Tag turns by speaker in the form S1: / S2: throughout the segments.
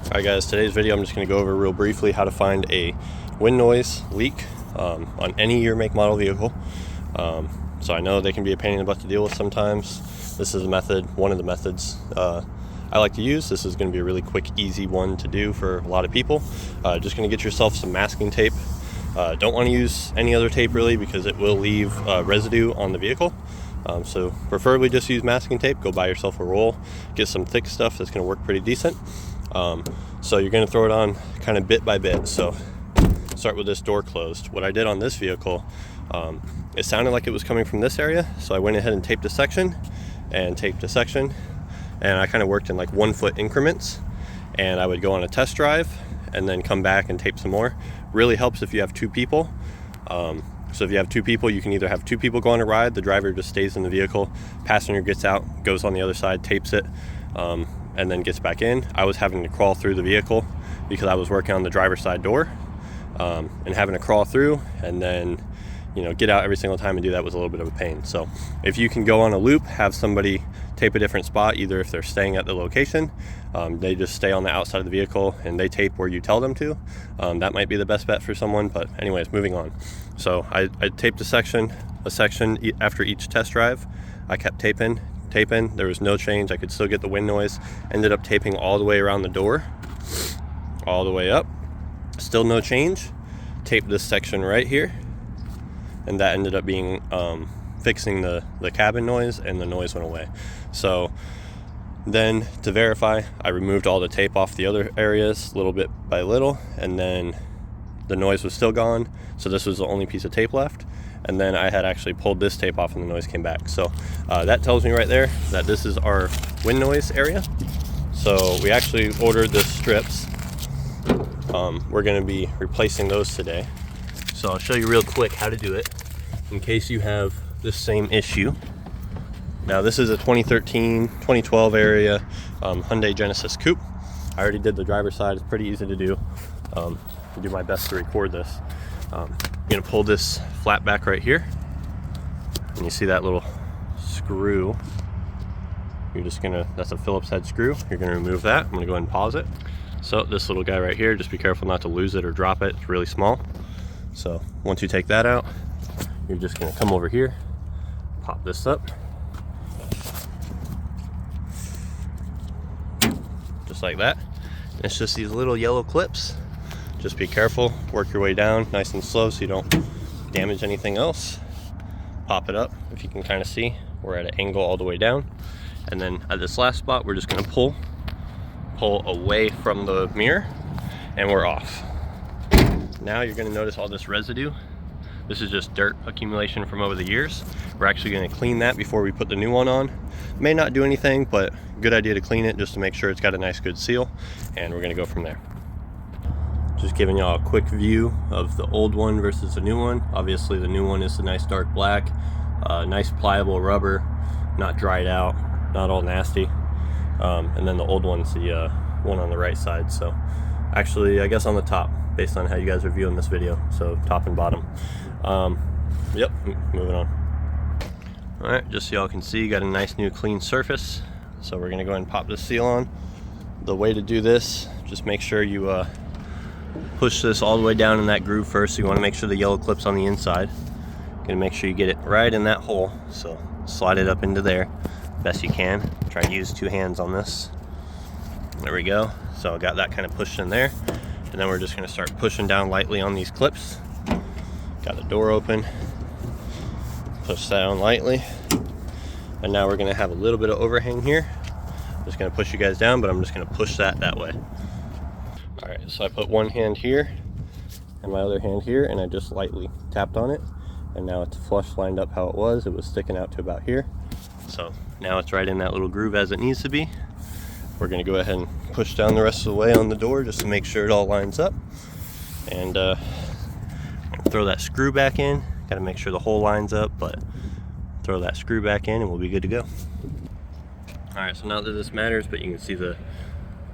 S1: Alright guys, today's video I'm just going to go over real briefly how to find a wind noise leak on any year, make, model vehicle. So I know they can be a pain in the butt to deal with sometimes. This is a method, one of the methods I like to use. This is going to be a really quick, easy one to do for a lot of people. Just going to get yourself some masking tape. Don't want to use any other tape really because it will leave residue on the vehicle. So preferably just use masking tape. Go buy yourself a roll, get some thick stuff that's going to work pretty decent. So you're going to throw it on kind of bit by bit. So start with this door closed. What I did on this vehicle, it sounded like it was coming from this area, so I went ahead and taped a section and taped a section, and I kind of worked in like 1 foot increments, and I would go on a test drive and then come back and tape some more. Really helps if you have 2 people. So if you have 2 people, you can either have 2 people go on a ride, the driver just stays in the vehicle, passenger gets out, goes on the other side, tapes it, and then gets back in. I was having to crawl through the vehicle because I was working on the driver's side door, and having to crawl through and then get out every single time and do that was a little bit of a pain. So if you can go on a loop, have somebody tape a different spot, either if they're staying at the location, they just stay on the outside of the vehicle and they tape where you tell them to. That might be the best bet for someone, but anyways, moving on. So I taped a section after each test drive. I kept taping. There was no change. I could still get the wind noise. Ended up taping all the way around the door, all the way up. Still no change. Taped this section right here, and that ended up being fixing the cabin noise, and the noise went away. So then to verify, I removed all the tape off the other areas little bit by little, and then the noise was still gone. So this was the only piece of tape left. And then I had actually pulled this tape off and the noise came back. So that tells me right there that this is our wind noise area. So we actually ordered the strips. We're going to be replacing those today. So I'll show you real quick how to do it in case you have this same issue. Now this is a 2013, 2012 area Hyundai Genesis Coupe. I already did the driver's side. It's pretty easy to do. I'll do my best to record this. I'm going to pull this flat back right here, and you see that little screw. You're just gonna, that's a Phillips head screw. You're gonna remove that. I'm gonna go ahead and pause it. So this little guy right here, just be careful not to lose it or drop it. It's really small. So once you take that out, you're just gonna come over here, pop this up, just like that. And it's just these little yellow clips. Just be careful, work your way down nice and slow so you don't damage anything else. Pop it up. If you can kind of see, we're at an angle all the way down. And then at this last spot, we're just gonna pull away from the mirror, and we're off. Now you're gonna notice all this residue. This is just dirt accumulation from over the years. We're actually gonna clean that before we put the new one on. May not do anything, but good idea to clean it just to make sure it's got a nice good seal, and we're gonna go from there. Just giving y'all a quick view of the old one versus the new one. Obviously the new one is the nice dark black, nice pliable rubber, not dried out, not all nasty. And then the old one's the one on the right side. So actually, I guess on the top, based on how you guys are viewing this video. So top and bottom. Yep, moving on. All right, just so y'all can see, got a nice new clean surface. So we're gonna go ahead and pop this seal on. The way to do this, just make sure you push this all the way down in that groove first. So you want to make sure the yellow clip's on the inside. Gonna make sure you get it right in that hole. So slide it up into there best you can. Try and use 2 hands on this. There we go. So I got that kind of pushed in there, and then we're just gonna start pushing down lightly on these clips. Got the door open. Push that on lightly, and now we're gonna have a little bit of overhang here. Just gonna push you guys down, but I'm just gonna push that way. All right, so I put one hand here and my other hand here, and I just lightly tapped on it, and now it's flush lined up how it was. It was sticking out to about here. So now it's right in that little groove as it needs to be. We're gonna go ahead and push down the rest of the way on the door just to make sure it all lines up. And throw that screw back in. Gotta make sure the hole lines up, but throw that screw back in and we'll be good to go. All right, so not that this matters, but you can see the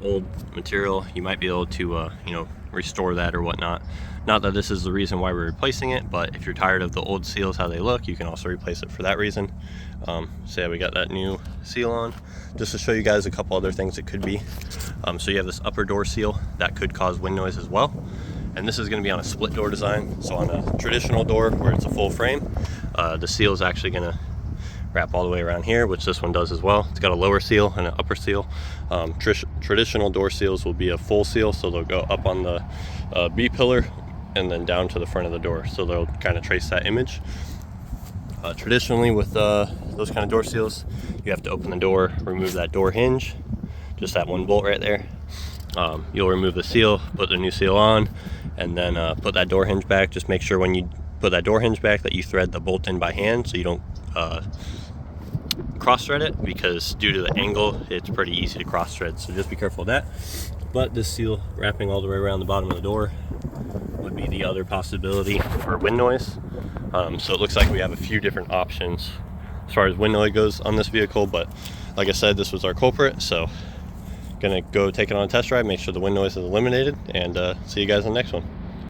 S1: old material, you might be able to restore that or whatnot. Not that this is the reason why we're replacing it, but if you're tired of the old seals, how they look, you can also replace it for that reason. So yeah, we got that new seal on. Just to show you guys a couple other things it could be. So you have this upper door seal that could cause wind noise as well. And this is going to be on a split door design. So on a traditional door where it's a full frame, the seal is actually going to wrap all the way around here, which this one does as well. It's got a lower seal and an upper seal. Traditional door seals will be a full seal, so they'll go up on the B pillar and then down to the front of the door, so they'll kind of trace that image. Traditionally with those kind of door seals, you have to open the door, remove that door hinge, just that one bolt right there. You'll remove the seal, put the new seal on, and then put that door hinge back. Just make sure when you put that door hinge back that you thread the bolt in by hand, so you don't cross thread it, because due to the angle it's pretty easy to cross thread, so just be careful of that. But this seal wrapping all the way around the bottom of the door would be the other possibility for wind noise. So it looks like we have a few different options as far as wind noise goes on this vehicle, but like I said, this was our culprit, so gonna go take it on a test drive, make sure the wind noise is eliminated, and see you guys on the next one.